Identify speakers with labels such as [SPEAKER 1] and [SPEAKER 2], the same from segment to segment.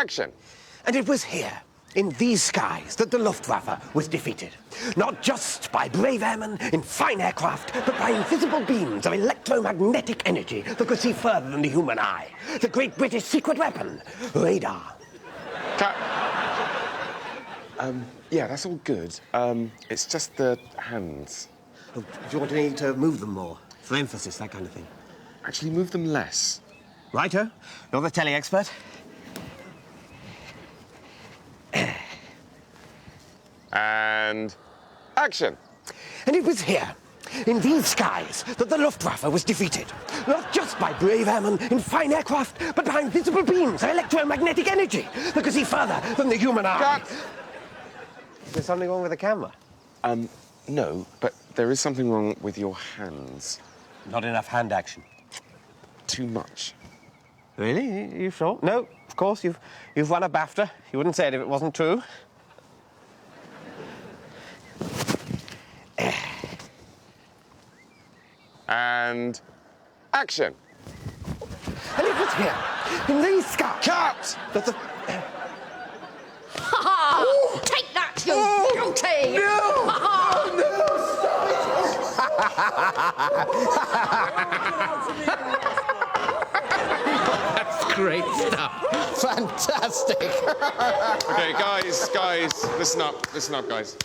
[SPEAKER 1] action.
[SPEAKER 2] And it was here, in these skies, that the Luftwaffe was defeated. Not just by brave airmen in fine aircraft, but by invisible beams of electromagnetic energy that could see further than the human eye. The great British secret weapon, radar.
[SPEAKER 1] Yeah, that's all good. It's just the hands.
[SPEAKER 2] Oh, do you want me to move them more? For emphasis, that kind of thing.
[SPEAKER 1] Actually, move them less.
[SPEAKER 2] Righto. You're the telly expert.
[SPEAKER 1] And action.
[SPEAKER 2] And it was here, in these skies, that the Luftwaffe was defeated. Not just by brave airmen in fine aircraft, but by invisible beams of electromagnetic energy that could see further than the human eye.
[SPEAKER 1] Cut!
[SPEAKER 2] Is there something wrong with the camera?
[SPEAKER 1] No, but there is something wrong with your hands.
[SPEAKER 2] Not enough hand action.
[SPEAKER 1] Too much.
[SPEAKER 2] Really? You sure? No, of course, you've won a BAFTA. You wouldn't say it if it wasn't true.
[SPEAKER 1] And action.
[SPEAKER 2] And it was here, in these skies.
[SPEAKER 1] Cut!
[SPEAKER 2] That the...
[SPEAKER 3] Ha ha! Take that, you beauty!
[SPEAKER 2] No!
[SPEAKER 4] That's great stuff. Fantastic.
[SPEAKER 1] Okay, guys, listen up, guys.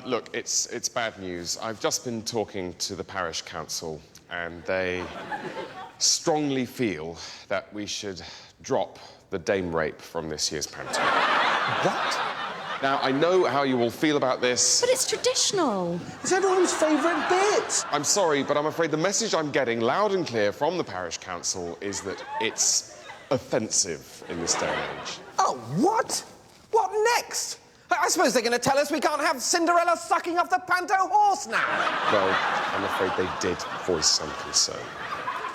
[SPEAKER 1] Look, it's bad news. I've just been talking to the parish council, and they strongly feel that we should drop the dame rape from this year's panto.
[SPEAKER 2] What?
[SPEAKER 1] Now, I know how you all feel about this.
[SPEAKER 3] But it's traditional.
[SPEAKER 2] It's everyone's favourite bit.
[SPEAKER 1] I'm sorry, but I'm afraid the message I'm getting loud and clear from the parish council is that it's offensive in this day and age.
[SPEAKER 2] Oh, what? What next? I suppose they're going to tell us we can't have Cinderella sucking off the panto horse now.
[SPEAKER 1] Well, I'm afraid they did voice some concern.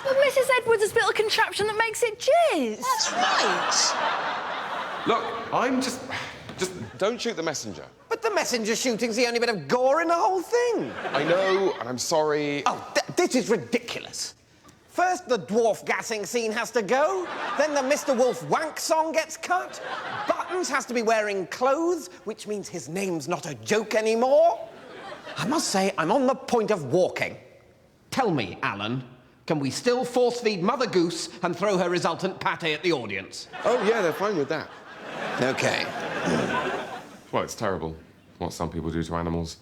[SPEAKER 3] Well, Mrs. Edwards has built a contraption that makes it jizz.
[SPEAKER 4] That's right.
[SPEAKER 1] Look, I'm just don't shoot the messenger.
[SPEAKER 2] But the messenger shooting's the only bit of gore in the whole thing.
[SPEAKER 1] I know, and I'm sorry.
[SPEAKER 2] Oh, this is ridiculous. First, the dwarf gassing scene has to go. Then the Mr. Wolf wank song gets cut. Buttons has to be wearing clothes, which means his name's not a joke anymore. I must say, I'm on the point of walking. Tell me, Alan, can we still force-feed Mother Goose and throw her resultant pâté at the audience?
[SPEAKER 1] Oh, yeah, they're fine with that.
[SPEAKER 2] OK.
[SPEAKER 1] Well, it's terrible what some people do to animals.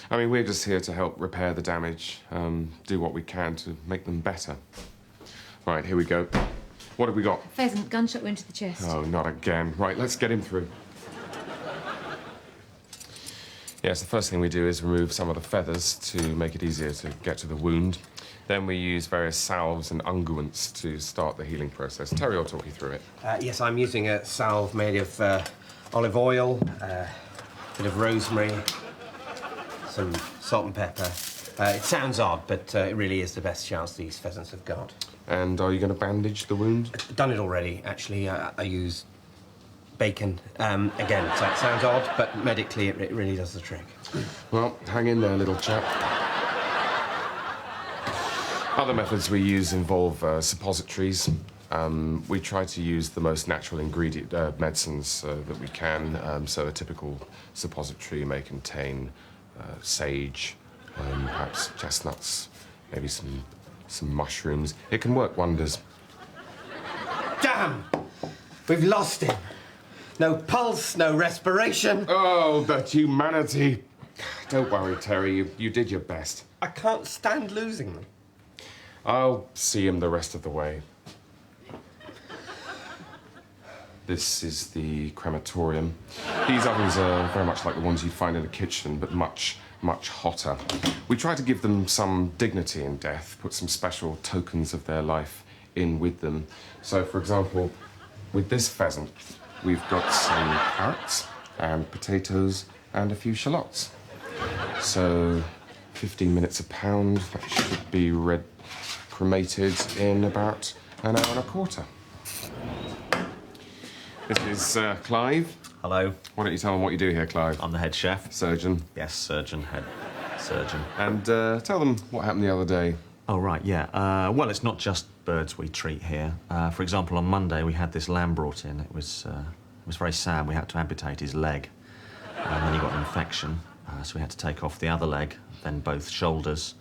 [SPEAKER 1] I mean, we're just here to help repair the damage, do what we can to make them better. Right, here we go. What have we got?
[SPEAKER 5] Pheasant, gunshot wound to the chest.
[SPEAKER 1] Oh, not again. Right, let's get him through. Yes, the first thing we do is remove some of the feathers to make it easier to get to the wound. Then we use various salves and unguents to start the healing process. Terry will talk you through it.
[SPEAKER 2] Yes, I'm using a salve made of olive oil, a bit of rosemary, some salt and pepper. It sounds odd, but it really is the best chance these pheasants have got.
[SPEAKER 1] And are you going to bandage the wound?
[SPEAKER 2] I've done it already, actually. I use bacon. Again, so it sounds odd, but medically it really does the trick.
[SPEAKER 1] Well, hang in there, little chap. Other methods we use involve suppositories. We try to use the most natural ingredient medicines that we can. So a typical suppository may contain sage, perhaps chestnuts, maybe some mushrooms. It can work wonders.
[SPEAKER 2] Damn! We've lost him. No pulse, no respiration.
[SPEAKER 1] Oh, the humanity. Don't worry, Terry. You did your best.
[SPEAKER 2] I can't stand losing them.
[SPEAKER 1] I'll see him the rest of the way. This is the crematorium. These ovens are very much like the ones you'd find in a kitchen, but much, much hotter. We try to give them some dignity in death, put some special tokens of their life in with them. So, for example, with this pheasant, we've got some carrots and potatoes and a few shallots. So, 15 minutes a pound. That should be cremated in about an hour and a quarter. This is Clive.
[SPEAKER 6] Hello.
[SPEAKER 1] Why don't you tell them what you do here, Clive?
[SPEAKER 6] I'm the head chef.
[SPEAKER 1] Surgeon.
[SPEAKER 6] Yes, surgeon, head surgeon.
[SPEAKER 1] And tell them what happened the other day.
[SPEAKER 6] Oh, right, yeah. Well, it's not just birds we treat here. For example, on Monday we had this lamb brought in. It was was very sad. We had to amputate his leg. And then he got an infection, so we had to take off the other leg, then both shoulders.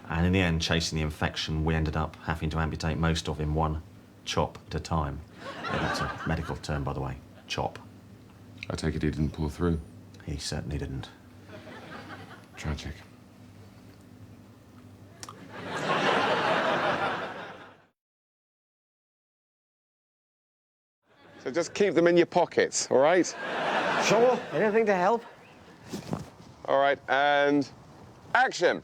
[SPEAKER 6] And in the end, chasing the infection, we ended up having to amputate most of him one chop at a time. Yeah, that's a medical term, by the way. Chop.
[SPEAKER 1] I take it he didn't pull through.
[SPEAKER 6] He certainly didn't.
[SPEAKER 1] Tragic. So just keep them in your pockets, all right?
[SPEAKER 2] Sure, anything to help.
[SPEAKER 1] All right, and action.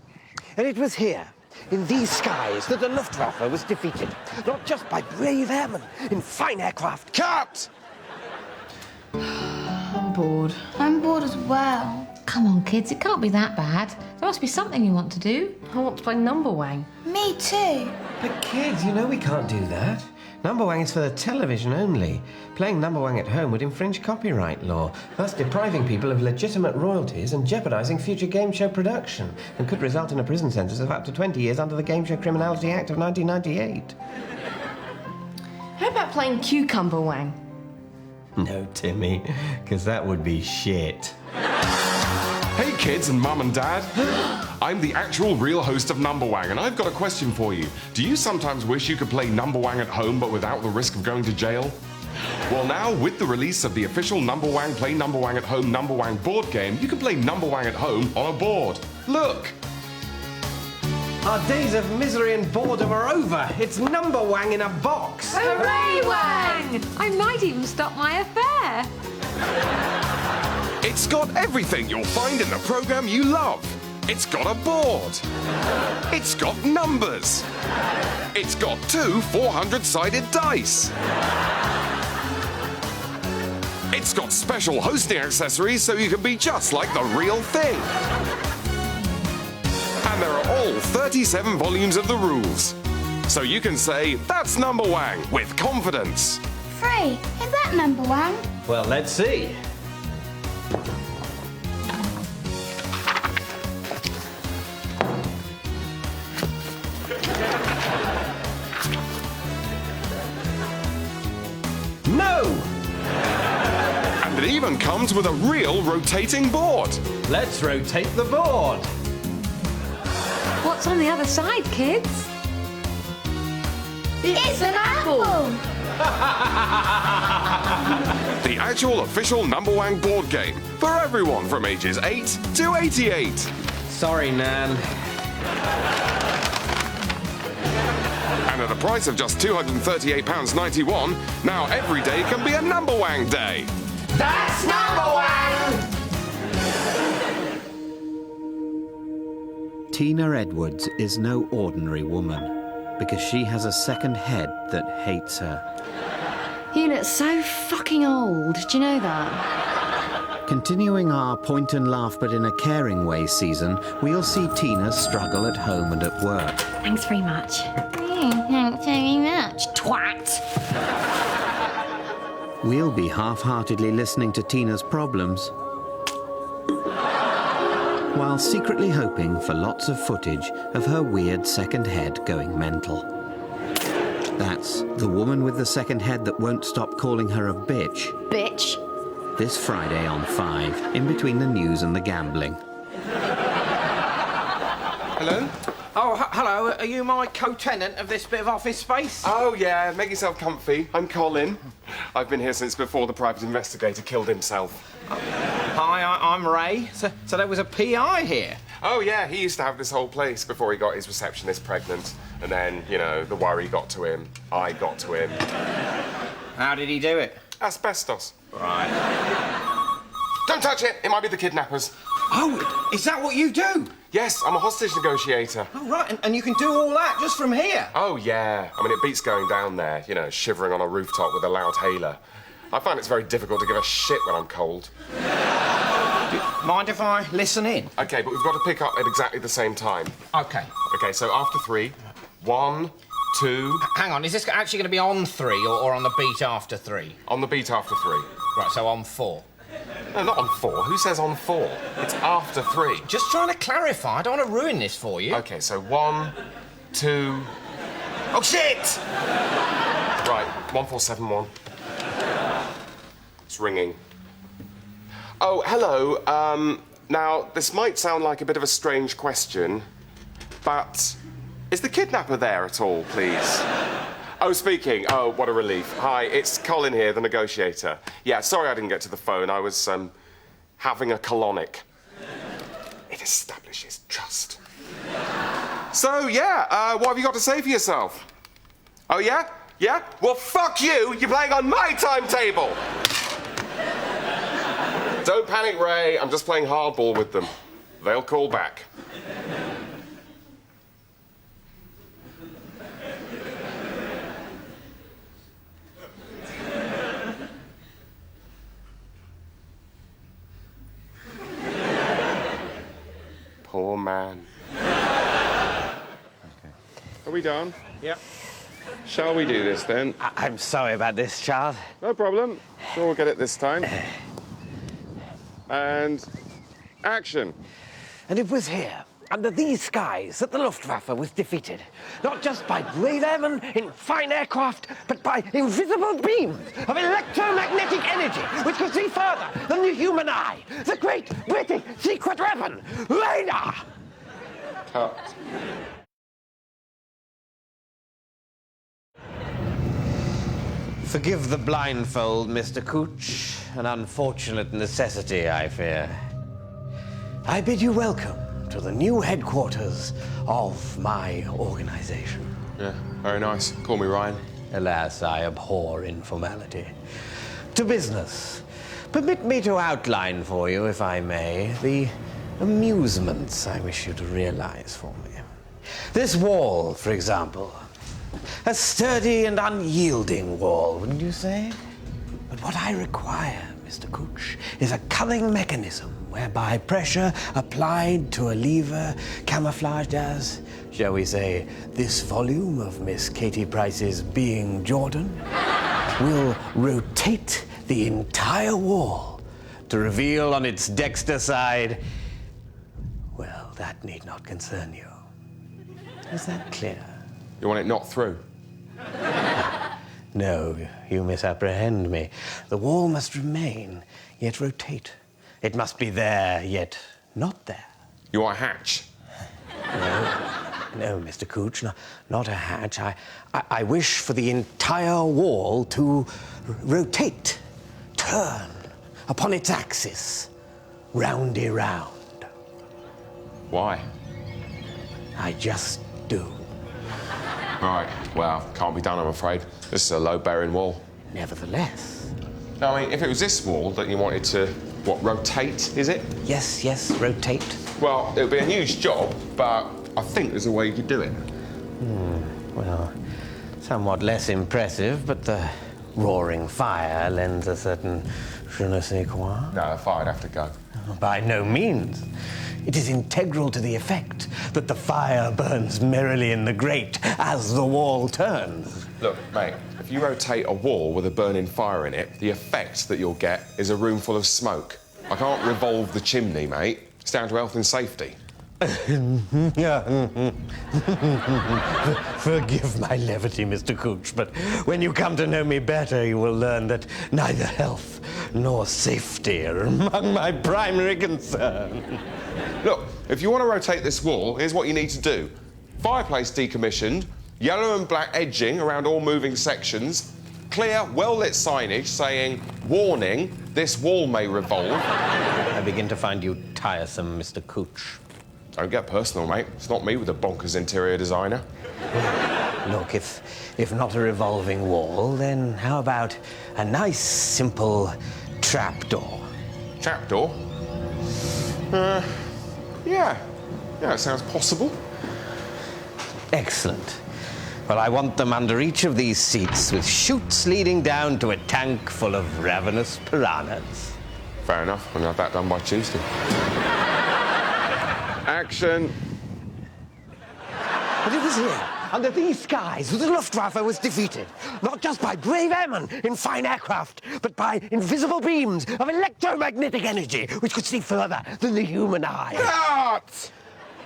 [SPEAKER 2] And it was here, in these skies, that the Luftwaffe was defeated. Not just by brave airmen in fine aircraft.
[SPEAKER 1] Cut!
[SPEAKER 5] I'm bored.
[SPEAKER 7] I'm bored as well.
[SPEAKER 8] Come on, kids, it can't be that bad. There must be something you want to do.
[SPEAKER 5] I want to play number wang.
[SPEAKER 7] Me too.
[SPEAKER 9] But kids, you know we can't do that. Number wang is for the television only. Playing number wang at home would infringe copyright law, thus depriving people of legitimate royalties and jeopardising future game show production, and could result in a prison sentence of up to 20 years under the Game Show Criminality Act of 1998.
[SPEAKER 5] How about playing cucumber wang?
[SPEAKER 9] No, Timmy, because that would be shit.
[SPEAKER 1] Hey kids and mum and dad. I'm the actual real host of Number Wang, and I've got a question for you. Do you sometimes wish you could play Number Wang at home but without the risk of going to jail? Well, now, with the release of the official Number Wang Play Number Wang at Home Number Wang board game, you can play Number Wang at home on a board. Look!
[SPEAKER 9] Our days of misery and boredom are over. It's number wang in a box.
[SPEAKER 8] Hooray, Wang! I might even stop my affair.
[SPEAKER 1] It's got everything you'll find in the program you love. It's got a board. It's got numbers. It's got 2 400-sided dice. It's got special hosting accessories so you can be just like the real thing. And there are all 37 volumes of the rules. So you can say, that's Number Wang, with confidence.
[SPEAKER 7] 3. Is that number one?
[SPEAKER 9] Well, let's see. No!
[SPEAKER 1] And it even comes with a real rotating board.
[SPEAKER 9] Let's rotate the board.
[SPEAKER 8] What's on the other side, kids?
[SPEAKER 7] It's an apple.
[SPEAKER 1] The actual official Number Wang board game for everyone from ages 8 to 88.
[SPEAKER 9] Sorry, Nan.
[SPEAKER 1] And at a price of just £238.91, now every day can be a Number Wang day.
[SPEAKER 2] That's number one!
[SPEAKER 10] Tina Edwards is no ordinary woman because she has a second head that hates her.
[SPEAKER 5] You look so fucking old. Do you know that?
[SPEAKER 10] Continuing our point and laugh but in a caring way season, we'll see Tina struggle at home and at work.
[SPEAKER 8] Thanks very much.
[SPEAKER 7] Thanks very much, twat.
[SPEAKER 10] We'll be half-heartedly listening to Tina's problems while secretly hoping for lots of footage of her weird second head going mental. That's The Woman with the Second Head That Won't Stop Calling Her a Bitch.
[SPEAKER 5] Bitch.
[SPEAKER 10] This Friday on 5, in between the news and the gambling.
[SPEAKER 2] Hello? Oh, hello. Are you my co-tenant of this bit of office space?
[SPEAKER 1] Oh, yeah, make yourself comfy. I'm Colin. I've been here since before the private investigator killed himself.
[SPEAKER 2] Hi, I'm Ray. So there was a PI here?
[SPEAKER 1] Oh, yeah, he used to have this whole place before he got his receptionist pregnant. And then, you know, the worry got to him. I got to him.
[SPEAKER 2] How did he do it?
[SPEAKER 1] Asbestos.
[SPEAKER 2] Right.
[SPEAKER 1] Don't touch it! It might be the kidnappers.
[SPEAKER 2] Oh, is that what you do?
[SPEAKER 1] Yes, I'm a hostage negotiator.
[SPEAKER 2] Oh, right, and you can do all that just from here?
[SPEAKER 1] Oh, yeah. I mean, it beats going down there, you know, shivering on a rooftop with a loud hailer. I find it's very difficult to give a shit when I'm cold.
[SPEAKER 2] Mind if I listen in?
[SPEAKER 1] OK, but we've got to pick up at exactly the same time.
[SPEAKER 2] OK.
[SPEAKER 1] OK, so after 3, 1, 2...
[SPEAKER 2] Hang on, is this actually going to be on 3 or on the beat after 3?
[SPEAKER 1] On the beat after 3.
[SPEAKER 2] Right, so on 4.
[SPEAKER 1] No, not on 4. Who says on 4? It's after 3.
[SPEAKER 2] Just trying to clarify. I don't want to ruin this for you.
[SPEAKER 1] OK, so 1, 2... Oh, shit! Right, 1471. It's ringing. Oh, hello. Now, this might sound like a bit of a strange question, but is the kidnapper there at all, please? Oh, speaking. Oh, what a relief. Hi, it's Colin here, the negotiator. Yeah, sorry I didn't get to the phone. I was, having a colonic. It establishes trust. So, yeah, what have you got to say for yourself? Oh, yeah? Yeah? Well, fuck you! You're playing on my timetable! Don't panic, Ray. I'm just playing hardball with them. They'll call back. Poor man. Are we done?
[SPEAKER 2] Yep.
[SPEAKER 1] Shall we do this, then?
[SPEAKER 2] I'm sorry about this, Charles.
[SPEAKER 1] No problem. Sure we'll get it this time. And action.
[SPEAKER 2] And it was here, under these skies, that the Luftwaffe was defeated. Not just by brave airmen in fine aircraft, but by invisible beams of electromagnetic energy, which could see further than the human eye. The great British secret weapon, radar!
[SPEAKER 1] Cut.
[SPEAKER 2] Forgive the blindfold, Mr. Cooch. An unfortunate necessity, I fear. I bid you welcome to the new headquarters of my organization.
[SPEAKER 1] Yeah, very nice. Call me Ryan.
[SPEAKER 2] Alas, I abhor informality. To business. Permit me to outline for you, if I may, the amusements I wish you to realize for me. This wall, for example. A sturdy and unyielding wall, wouldn't you say? But what I require, Mr. Cooch, is a cunning mechanism whereby pressure applied to a lever camouflaged as, shall we say, this volume of Miss Katie Price's Being Jordan, will rotate the entire wall to reveal on its dexter side, well, that need not concern you. Is that clear?
[SPEAKER 1] You want it not through?
[SPEAKER 2] No, you misapprehend me. The wall must remain, yet rotate. It must be there, yet not there.
[SPEAKER 1] You want a hatch?
[SPEAKER 2] No, Mr. Cooch, not a hatch. I wish for the entire wall to rotate, turn upon its axis, roundy round.
[SPEAKER 1] Why?
[SPEAKER 2] I just do.
[SPEAKER 1] Right, well, can't be done, I'm afraid. This is a load-bearing wall.
[SPEAKER 2] Nevertheless.
[SPEAKER 1] I mean, if it was this wall that you wanted to, what, rotate, is it?
[SPEAKER 2] Yes, rotate.
[SPEAKER 1] Well, it would be a huge job, but I think there's a way you could do it.
[SPEAKER 2] Well, somewhat less impressive, but the roaring fire lends a certain je ne sais quoi.
[SPEAKER 1] No, the fire'd have to go.
[SPEAKER 2] By no means. It is integral to the effect that the fire burns merrily in the grate as the wall turns.
[SPEAKER 1] Look, mate, if you rotate a wall with a burning fire in it, the effect that you'll get is a room full of smoke. I can't revolve the chimney, mate. It's down to health and safety.
[SPEAKER 2] Forgive my levity, Mr. Cooch, but when you come to know me better, you will learn that neither health nor safety are among my primary concerns.
[SPEAKER 1] Look, if you want to rotate this wall, here's what you need to do. Fireplace decommissioned, yellow and black edging around all moving sections, clear, well-lit signage saying, warning, this wall may revolve.
[SPEAKER 2] I begin to find you tiresome, Mr. Cooch.
[SPEAKER 1] Don't get personal, mate. It's not me with a bonkers interior designer.
[SPEAKER 2] Look, if not a revolving wall, then how about a nice, simple trapdoor?
[SPEAKER 1] Trapdoor? Yeah, it sounds possible.
[SPEAKER 2] Excellent. Well, I want them under each of these seats with chutes leading down to a tank full of ravenous piranhas.
[SPEAKER 1] Fair enough. I'll have that done by Tuesday. Action.
[SPEAKER 2] But it was here, under these skies, that the Luftwaffe was defeated. Not just by brave airmen in fine aircraft, but by invisible beams of electromagnetic energy, which could see further than the human eye.
[SPEAKER 1] Cut!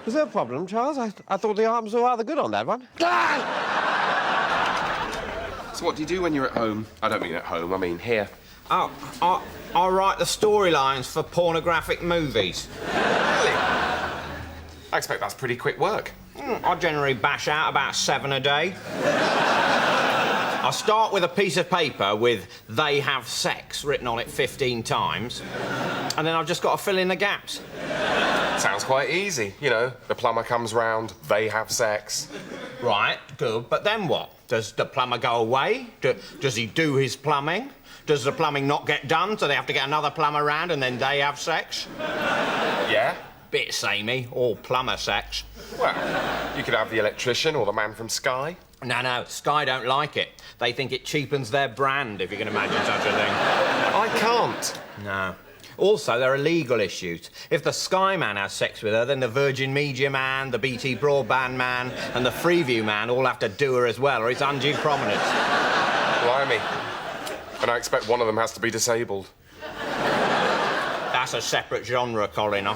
[SPEAKER 2] Was there a problem, Charles? I thought the arms were rather good on that one.
[SPEAKER 1] So what do you do when you're at home? I don't mean at home, I mean here.
[SPEAKER 11] Oh, I write the storylines for pornographic movies.
[SPEAKER 1] Really? I expect that's pretty quick work.
[SPEAKER 11] I generally bash out about 7 a day. I start with a piece of paper with "they have sex" written on it 15 times, and then I've just got to fill in the gaps.
[SPEAKER 1] Sounds quite easy. You know, the plumber comes round, they have sex.
[SPEAKER 11] Right, good, but then what? Does the plumber go away? Does he do his plumbing? Does the plumbing not get done, so they have to get another plumber round and then they have sex?
[SPEAKER 1] Yeah?
[SPEAKER 11] Bit samey, all plumber sex.
[SPEAKER 1] Well, you could have the electrician or the man from Sky.
[SPEAKER 11] No, Sky don't like it. They think it cheapens their brand, if you can imagine such a thing.
[SPEAKER 1] I can't.
[SPEAKER 11] No. Also, there are legal issues. If the Sky man has sex with her, then the Virgin Media man, the BT Broadband man, and the Freeview man all have to do her as well, or it's undue prominence.
[SPEAKER 1] Blimey. And I expect one of them has to be disabled.
[SPEAKER 11] That's a separate genre, Colin.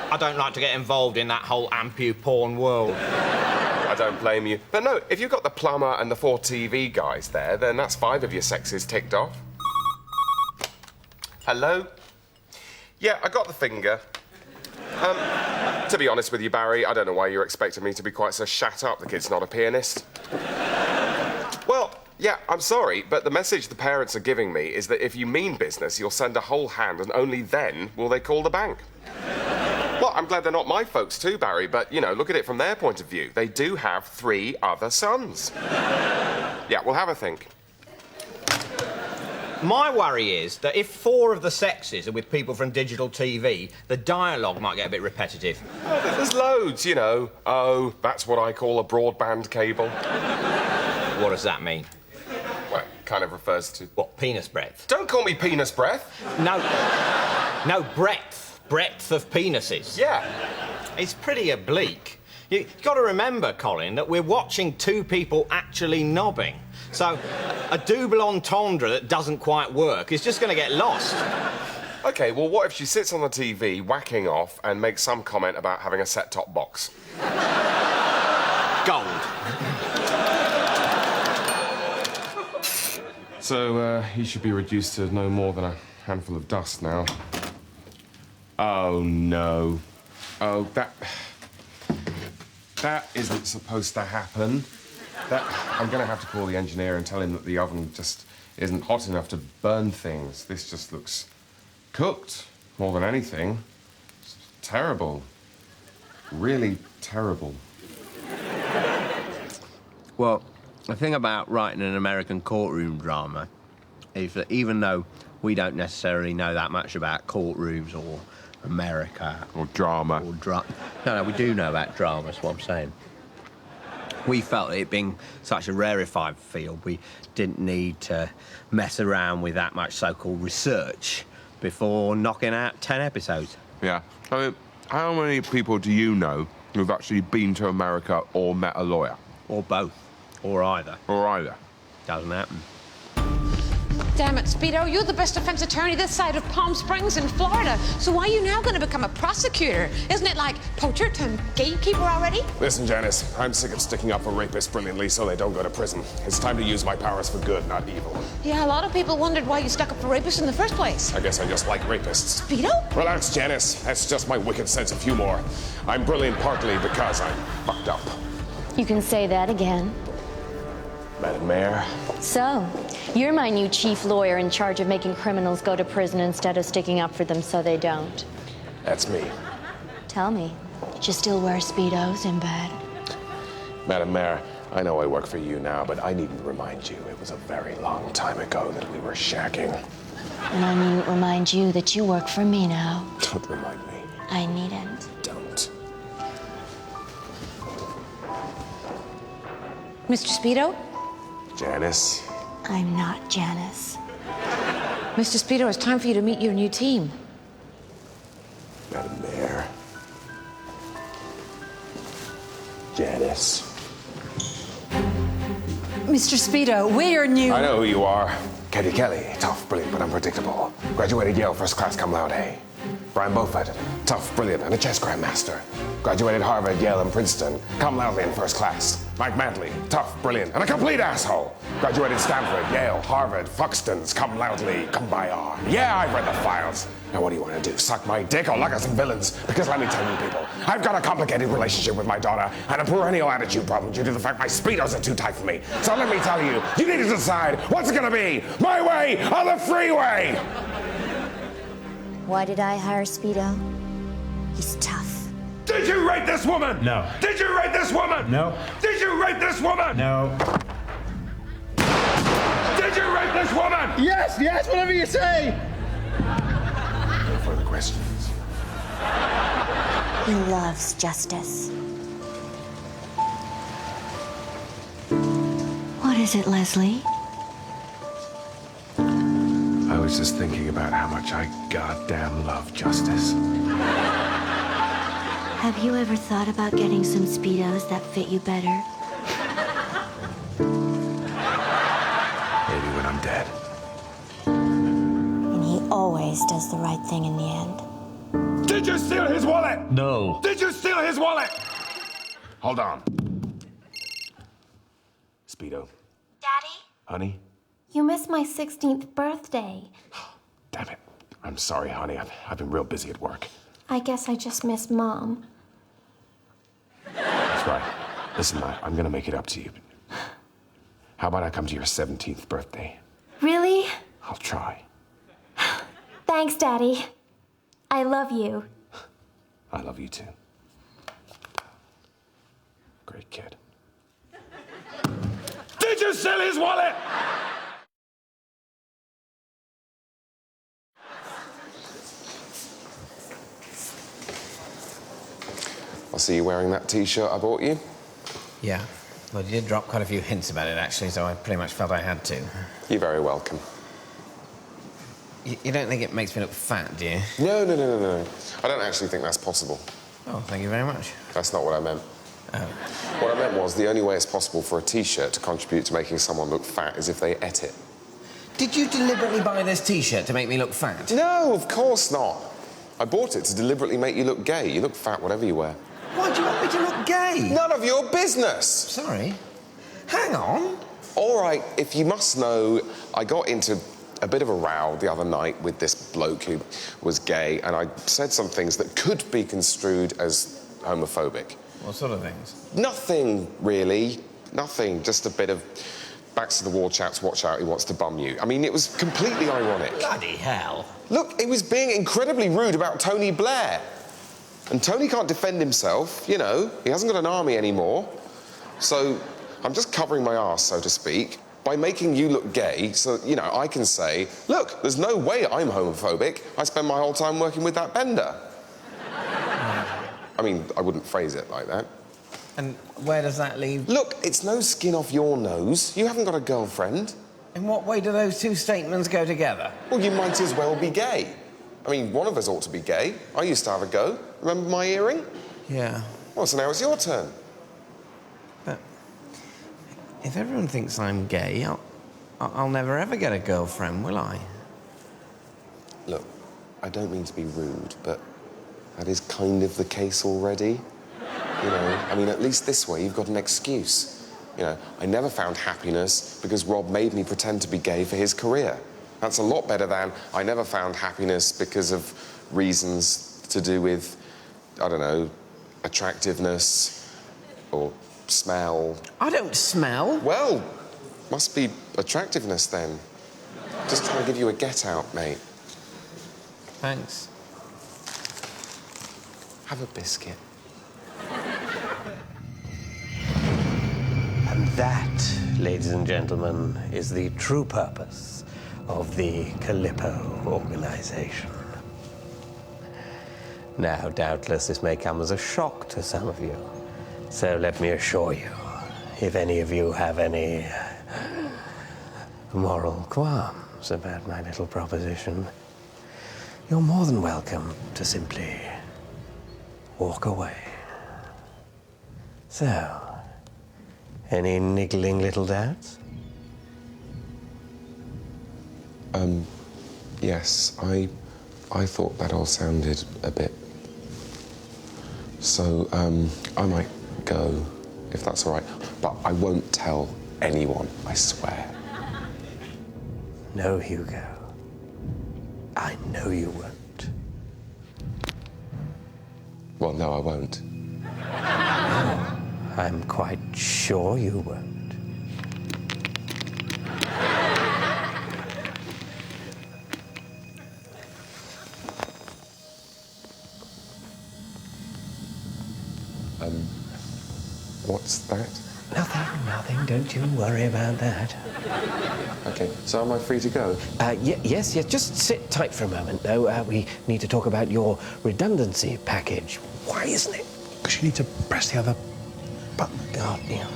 [SPEAKER 11] I don't like to get involved in that whole ampu porn world.
[SPEAKER 1] I don't blame you. But no, if you've got the plumber and the 4 TV guys there, then that's 5 of your sexes ticked off. Hello? Yeah, I got the finger. To be honest with you, Barry, I don't know why you're expecting me to be quite so shut up. The kid's not a pianist. Well, yeah, I'm sorry, but the message the parents are giving me is that if you mean business, you'll send a whole hand and only then will they call the bank. Well, I'm glad they're not my folks too, Barry, but, you know, look at it from their point of view. They do have 3 other sons. Yeah, we'll have a think.
[SPEAKER 11] My worry is that if 4 of the sexes are with people from digital TV, the dialogue might get a bit repetitive.
[SPEAKER 1] Oh, there's loads, you know. Oh, that's what I call a broadband cable.
[SPEAKER 11] What does that mean?
[SPEAKER 1] Well, it kind of refers to...
[SPEAKER 11] What, penis breadth?
[SPEAKER 1] Don't call me penis breath.
[SPEAKER 11] No, breadth. Breadth of penises.
[SPEAKER 1] Yeah.
[SPEAKER 11] It's pretty oblique. You've got to remember, Colin, that we're watching 2 people actually knobbing. So a double entendre that doesn't quite work is just going to get lost.
[SPEAKER 1] OK, well, what if she sits on the TV, whacking off, and makes some comment about having a set-top box?
[SPEAKER 11] Gold.
[SPEAKER 1] So, he should be reduced to no more than a handful of dust now. Oh, no. Oh, that isn't supposed to happen. I'm going to have to call the engineer and tell him that the oven just isn't hot enough to burn things. This just looks cooked, more than anything. It's terrible. Really terrible.
[SPEAKER 9] Well, the thing about writing an American courtroom drama is that even though we don't necessarily know that much about courtrooms or America...
[SPEAKER 1] Or drama.
[SPEAKER 9] No, we do know about drama, that's what I'm saying. We felt it being such a rarefied field, we didn't need to mess around with that much so-called research before knocking out 10 episodes.
[SPEAKER 12] Yeah. I mean, how many people do you know who've actually been to America or met a lawyer?
[SPEAKER 9] Or both. Or either.
[SPEAKER 12] Or either.
[SPEAKER 9] Doesn't happen.
[SPEAKER 8] Damn it, Speedo, you're the best defense attorney this side of Palm Springs in Florida. So why are you now going to become a prosecutor? Isn't it like poacher turned gatekeeper already?
[SPEAKER 1] Listen, Janice, I'm sick of sticking up for rapists brilliantly so they don't go to prison. It's time to use my powers for good, not evil.
[SPEAKER 8] Yeah, a lot of people wondered why you stuck up for rapists in the first place.
[SPEAKER 1] I guess I just like rapists.
[SPEAKER 8] Speedo?
[SPEAKER 1] Relax, Janice. That's just my wicked sense of humor. I'm brilliant partly because I'm fucked up.
[SPEAKER 5] You can say that again.
[SPEAKER 1] Madam Mayor.
[SPEAKER 5] So, you're my new chief lawyer in charge of making criminals go to prison instead of sticking up for them so they don't.
[SPEAKER 1] That's me.
[SPEAKER 5] Tell me, did you still wear Speedos in bed?
[SPEAKER 1] Madam Mayor, I know I work for you now, but I needn't remind you it was a very long time ago that we were shagging.
[SPEAKER 5] And I needn't remind you that you work for me now.
[SPEAKER 1] Don't remind me.
[SPEAKER 5] I needn't.
[SPEAKER 1] Don't.
[SPEAKER 8] Mr. Speedo?
[SPEAKER 1] Janice.
[SPEAKER 5] I'm not Janice.
[SPEAKER 8] Mr. Speedo, it's time for you to meet your new team.
[SPEAKER 1] Madam Mayor. Janice.
[SPEAKER 8] Mr. Speedo, we're your new...
[SPEAKER 1] I know who you are. Katie Kelly. Tough, brilliant, but unpredictable. Graduated Yale first class cum laude. Brian Beaufort, tough, brilliant, and a chess grandmaster. Graduated Harvard, Yale, and Princeton. Come loudly in first class. Mike Mantley, tough, brilliant, and a complete asshole. Graduated Stanford, Yale, Harvard, Fuxtons. Come loudly, come by R. Yeah, I've read the files. Now what do you want to do? Suck my dick or look at some villains? Because let me tell you people, I've got a complicated relationship with my daughter and a perennial attitude problem due to the fact my Speedos are too tight for me. So let me tell you, you need to decide what's it gonna be, my way or the freeway?
[SPEAKER 5] Why did I hire Speedo? He's tough.
[SPEAKER 1] Did you rape this woman?
[SPEAKER 13] No.
[SPEAKER 1] Did you rape this woman?
[SPEAKER 13] No.
[SPEAKER 1] Did you rape this woman?
[SPEAKER 13] No.
[SPEAKER 1] Did you rape this woman?
[SPEAKER 13] Yes, yes, whatever you say.
[SPEAKER 1] No further questions.
[SPEAKER 5] He loves justice. What is it, Leslie?
[SPEAKER 1] I was just thinking about how much I goddamn love justice.
[SPEAKER 5] Have you ever thought about getting some Speedos that fit you better?
[SPEAKER 1] Maybe when I'm dead.
[SPEAKER 5] And he always does the right thing in the end.
[SPEAKER 1] Did you steal his wallet?
[SPEAKER 13] No.
[SPEAKER 1] Did you steal his wallet? Hold on. Speedo.
[SPEAKER 7] Daddy?
[SPEAKER 1] Honey?
[SPEAKER 7] You missed my 16th birthday.
[SPEAKER 1] Damn it. I'm sorry, honey. I've been real busy at work.
[SPEAKER 7] I guess I just missed Mom.
[SPEAKER 1] That's right. Listen, I'm gonna make it up to you. How about I come to your 17th birthday?
[SPEAKER 7] Really?
[SPEAKER 1] I'll try.
[SPEAKER 7] Thanks, Daddy. I love you.
[SPEAKER 1] I love you too. Great kid. Did you steal his wallet? I see you wearing that T-shirt I bought you.
[SPEAKER 9] Yeah. Well, you did drop quite a few hints about it, actually, so I pretty much felt I had to.
[SPEAKER 1] You're very welcome.
[SPEAKER 9] You don't think it makes me look fat, do you?
[SPEAKER 1] No. I don't actually think that's possible.
[SPEAKER 9] Oh, thank you very much.
[SPEAKER 1] That's not what I meant.
[SPEAKER 9] Oh.
[SPEAKER 1] What I meant was the only way it's possible for a T-shirt to contribute to making someone look fat is if they ate it.
[SPEAKER 9] Did you deliberately buy this T-shirt to make me look fat?
[SPEAKER 1] No, of course not. I bought it to deliberately make you look gay. You look fat whatever you wear.
[SPEAKER 9] Why do you want me to look gay?
[SPEAKER 1] None of your business.
[SPEAKER 9] Sorry. Hang on.
[SPEAKER 1] All right, if you must know, I got into a bit of a row the other night with this bloke who was gay, and I said some things that could be construed as homophobic.
[SPEAKER 9] What sort of things?
[SPEAKER 1] Nothing, really. Nothing. Just a bit of backs to the wall chaps, watch out, he wants to bum you. I mean, it was completely ironic.
[SPEAKER 9] Bloody hell.
[SPEAKER 1] Look, it was being incredibly rude about Tony Blair. And Tony can't defend himself, you know. He hasn't got an army anymore. So I'm just covering my arse, so to speak, by making you look gay so, you know, I can say, look, there's no way I'm homophobic. I spend my whole time working with that bender. I mean, I wouldn't phrase it like that.
[SPEAKER 9] And where does that leave?
[SPEAKER 1] Look, it's no skin off your nose. You haven't got a girlfriend.
[SPEAKER 9] In what way do those two statements go together?
[SPEAKER 1] Well, you might as well be gay. I mean, one of us ought to be gay. I used to have a go. Remember my earring?
[SPEAKER 9] Yeah.
[SPEAKER 1] Well, so now it's your turn.
[SPEAKER 9] But if everyone thinks I'm gay, I'll never ever get a girlfriend, will I?
[SPEAKER 1] Look, I don't mean to be rude, but that is kind of the case already. You know, I mean, at least this way you've got an excuse. You know, I never found happiness because Rob made me pretend to be gay for his career. That's a lot better than I never found happiness because of reasons to do with, I don't know, attractiveness or smell.
[SPEAKER 9] I don't smell.
[SPEAKER 1] Well, must be attractiveness then. Just trying to give you a get out, mate.
[SPEAKER 9] Thanks.
[SPEAKER 1] Have a biscuit.
[SPEAKER 14] And that, ladies and gentlemen, is the true purpose of the Calippo organization. Now, doubtless, this may come as a shock to some of you. So let me assure you, if any of you have any moral qualms about my little proposition, you're more than welcome to simply walk away. So, any niggling little doubts?
[SPEAKER 1] Yes, I I thought that all sounded a bit... So, I might go, if that's all right. But I won't tell anyone, I swear.
[SPEAKER 14] No, Hugo. I know you won't.
[SPEAKER 1] Well, no, I won't.
[SPEAKER 14] No, I'm quite sure you won't.
[SPEAKER 1] What's that?
[SPEAKER 14] Nothing. Don't you worry about that.
[SPEAKER 1] OK, so am I free to go?
[SPEAKER 14] Yes. Just sit tight for a moment, though. We need to talk about your redundancy package. Why isn't it?
[SPEAKER 13] Because you need to press the other button.
[SPEAKER 14] God, yeah.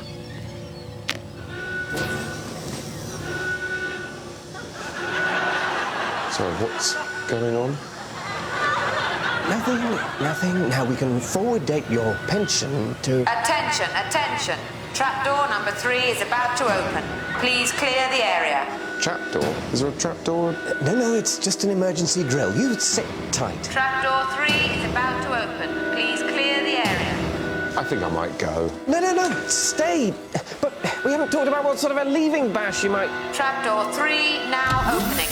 [SPEAKER 1] Sorry, what's going on?
[SPEAKER 14] Nothing. Now we can forward date your pension to...
[SPEAKER 8] Attention. Trapdoor number 3 is about to open. Please clear the area.
[SPEAKER 1] Trapdoor? Is there a trapdoor?
[SPEAKER 14] No, it's just an emergency drill. You sit tight.
[SPEAKER 8] Trapdoor 3 is about to open. Please clear the area.
[SPEAKER 1] I think I might go.
[SPEAKER 14] No, stay. But we haven't talked about what sort of a leaving bash you might...
[SPEAKER 8] Trapdoor 3 now opening.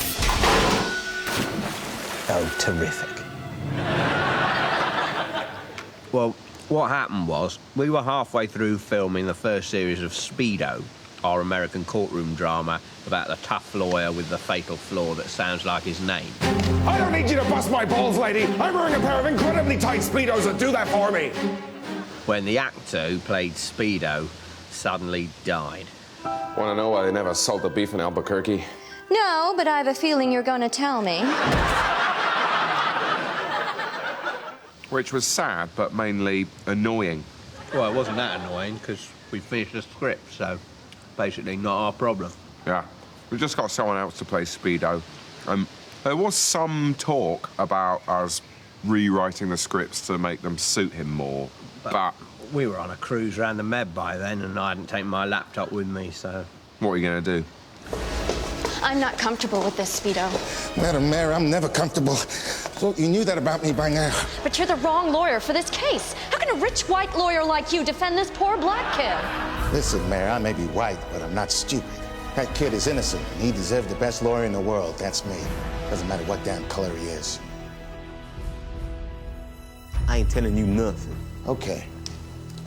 [SPEAKER 14] Oh, terrific.
[SPEAKER 11] Well, what happened was, we were halfway through filming the first series of Speedo, our American courtroom drama about the tough lawyer with the fatal flaw that sounds like his name.
[SPEAKER 1] I don't need you to bust my balls, lady. I'm wearing a pair of incredibly tight Speedos that do that for me.
[SPEAKER 11] When the actor who played Speedo suddenly died.
[SPEAKER 1] Want to know why they never sold the beef in Albuquerque?
[SPEAKER 5] No, but I have a feeling you're going to tell me.
[SPEAKER 12] Which was sad, but mainly annoying.
[SPEAKER 11] Well, it wasn't that annoying, because we finished the script, so basically not our problem.
[SPEAKER 12] Yeah, we've just got someone else to play Speedo. There was some talk about us rewriting the scripts to make them suit him more, but...
[SPEAKER 11] We were on a cruise around the Med by then, and I hadn't taken my laptop with me, so...
[SPEAKER 12] What are you going to do?
[SPEAKER 5] I'm not comfortable with this, Speedo.
[SPEAKER 15] Madam Mayor, I'm never comfortable. Well, you knew that about me by now.
[SPEAKER 5] But you're the wrong lawyer for this case. How can a rich white lawyer like you defend this poor black kid?
[SPEAKER 15] Listen, Mayor, I may be white, but I'm not stupid. That kid is innocent, and he deserves the best lawyer in the world. That's me. Doesn't matter what damn color he is.
[SPEAKER 16] I ain't telling you nothing.
[SPEAKER 15] Okay,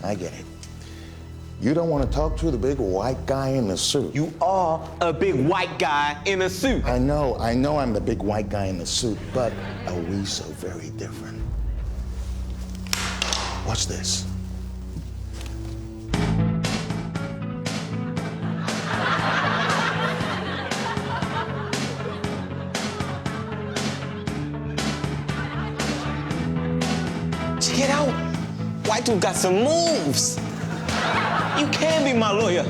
[SPEAKER 15] I get it. You don't want to talk to the big white guy in the suit.
[SPEAKER 16] You are a big white guy in a suit.
[SPEAKER 15] I know I'm the big white guy in the suit, but are we so very different? Watch this.
[SPEAKER 16] Check it out. White dude got some moves. You can be my lawyer.